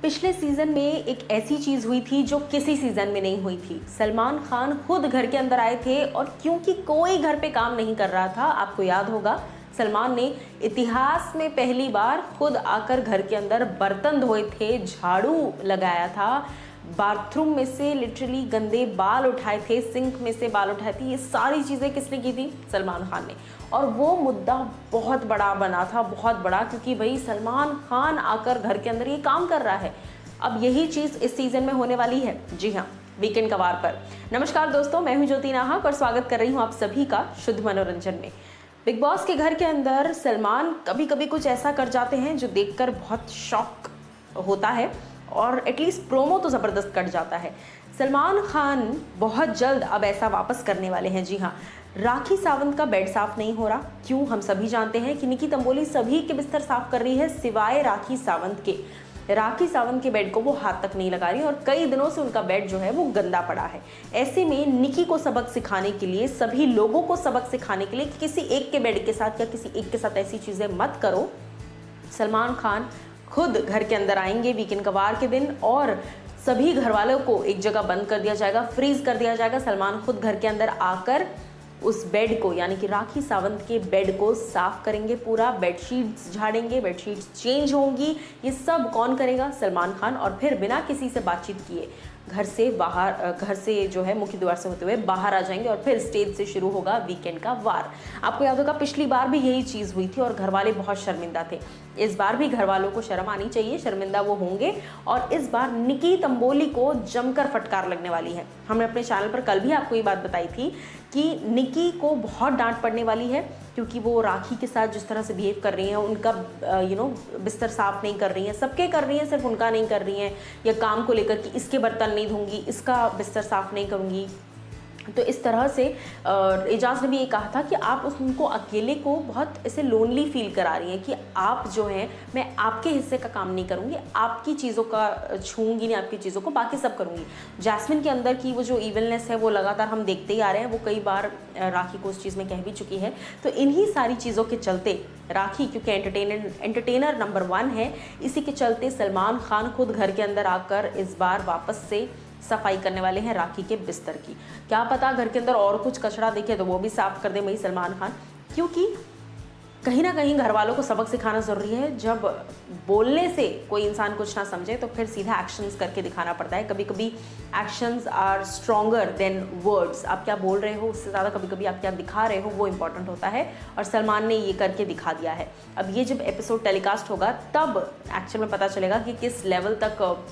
पिछले सीजन में एक ऐसी चीज हुई थी जो किसी सीजन में नहीं हुई थी। सलमान खान खुद घर के अंदर आए थे और क्योंकि कोई घर पे काम नहीं कर रहा था, आपको याद होगा सलमान ने इतिहास में पहली बार खुद आकर घर के अंदर बर्तन धोए थे, झाड़ू लगाया था, बाथरूम में से लिटरली गंदे बाल उठाए थे, सिंक में से बाल उठाए थे। ये सारी चीज़ें किसने की थी? सलमान खान ने। और वो मुद्दा बहुत बड़ा बना था, बहुत बड़ा, क्योंकि भाई सलमान खान आकर घर के अंदर ये काम कर रहा है। अब यही चीज़ इस सीज़न में होने वाली है। जी हाँ, वीकेंड कवार पर। नमस्कार दोस्तों, मैं हूँ ज्योति नाहक और स्वागत कर रही हूँ आप सभी का शुद्ध मनोरंजन में। बिग बॉस के घर के अंदर सलमान कभी कभी कुछ ऐसा कर जाते हैं जो देखकर बहुत शॉक होता है और एटलीस्ट प्रोमो तो ज़बरदस्त कट जाता है। सलमान खान बहुत जल्द अब ऐसा वापस करने वाले हैं। जी हाँ, राखी सावंत का बेड साफ नहीं हो रहा। क्यों? हम सभी जानते हैं कि निकी तंबोली सभी के बिस्तर साफ कर रही है सिवाय राखी सावंत के। राखी सावंत के बेड को वो हाथ तक नहीं लगा रही और कई दिनों से उनका बेड जो है वो गंदा पड़ा है। ऐसे में निकी को सबक सिखाने के लिए, सभी लोगों को सबक सिखाने के लिए कि किसी एक के बेड के साथ या किसी एक के साथ ऐसी चीज़ें मत करो, सलमान खान खुद घर के अंदर आएंगे वीकेंड कवार के दिन और सभी घर वालों को एक जगह बंद कर दिया जाएगा, फ्रीज कर दिया जाएगा। सलमान खुद घर के अंदर आकर उस बेड को, यानी कि राखी सावंत के बेड को साफ करेंगे, पूरा बेडशीट्स झाड़ेंगे, बेडशीट्स चेंज होंगी। ये सब कौन करेगा? सलमान खान। और फिर बिना किसी से बातचीत किए घर से जो है मुख्य द्वार से होते हुए बाहर आ जाएंगे और फिर स्टेज से शुरू होगा वीकेंड का वार। आपको याद होगा पिछली बार भी यही चीज़ हुई थी और घर वाले बहुत शर्मिंदा थे। इस बार भी घर वालों को शर्म आनी चाहिए, शर्मिंदा वो होंगे। और इस बार निकी तंबोली को जमकर फटकार लगने वाली है। हमने अपने चैनल पर कल भी आपको ये बात बताई थी कि निकी को बहुत डांट पड़ने वाली है क्योंकि वो राखी के साथ जिस तरह से बिहेव कर रही हैं, उनका बिस्तर साफ नहीं कर रही हैं, सबके कर रही हैं, सिर्फ उनका नहीं कर रही हैं, या काम को लेकर कि इसके बर्तन नहीं धोंगी, इसका बिस्तर साफ नहीं करूँगी। तो इस तरह से एजाज ने भी ये कहा था कि आप उनको अकेले को बहुत ऐसे लोनली फील करा रही हैं कि आप जो हैं, मैं आपके हिस्से का काम नहीं करूँगी, आपकी चीज़ों का छूँगी नहीं, आपकी चीज़ों को बाकी सब करूँगी। जैस्मिन के अंदर की वो जो इविलनेस है वो लगातार हम देखते ही आ रहे हैं। वो कई बार राखी को उस चीज़ में कह भी चुकी है। तो इन्हीं सारी चीज़ों के चलते राखी, क्योंकि एंटरटेनर नंबर 1 है, इसी के चलते सलमान खान खुद घर के अंदर आकर इस बार वापस से सफाई करने वाले हैं राखी के बिस्तर की। क्या पता घर के अंदर और कुछ कचरा दिखे तो वो भी साफ कर दे वही सलमान खान, क्योंकि कहीं ना कहीं घर वालों को सबक सिखाना ज़रूरी है। जब बोलने से कोई इंसान कुछ ना समझे तो फिर सीधा एक्शंस करके दिखाना पड़ता है। कभी कभी actions are stronger than words. आप क्या बोल रहे हो उससे ज़्यादा कभी कभी आप क्या दिखा रहे हो वो इंपॉर्टेंट होता है, और सलमान ने ये करके दिखा दिया है। अब ये जब एपिसोड टेलीकास्ट होगा तब एक्चुअल में पता चलेगा कि किस लेवल तक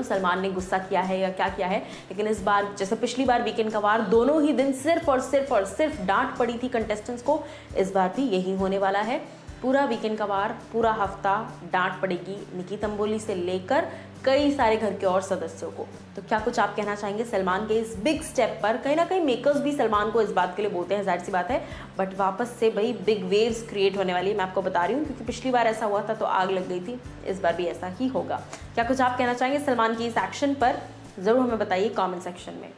सलमान ने गुस्सा किया है या क्या किया है। लेकिन इस बार जैसे पिछली बार वीकेंड का वार दोनों ही दिन सिर्फ और सिर्फ डांट पड़ी थी कंटेस्टेंट्स को, इस बार भी यही होने वाला है। पूरा वीकेंड का वार, पूरा हफ्ता डांट पड़ेगी निकी तंबोली से लेकर कई सारे घर के और सदस्यों को। तो क्या कुछ आप कहना चाहेंगे सलमान के इस बिग स्टेप पर? कहीं ना कहीं मेकर्स भी सलमान को इस बात के लिए बोलते हैं, जाहिर सी बात है, बट वापस से भाई बिग वेव्स क्रिएट होने वाली है। मैं आपको बता रही हूँ क्योंकि पिछली बार ऐसा हुआ था तो आग लग गई थी, इस बार भी ऐसा ही होगा। क्या कुछ आप कहना चाहेंगे सलमान की इस एक्शन पर? ज़रूर हमें बताइए कॉमेंट सेक्शन में।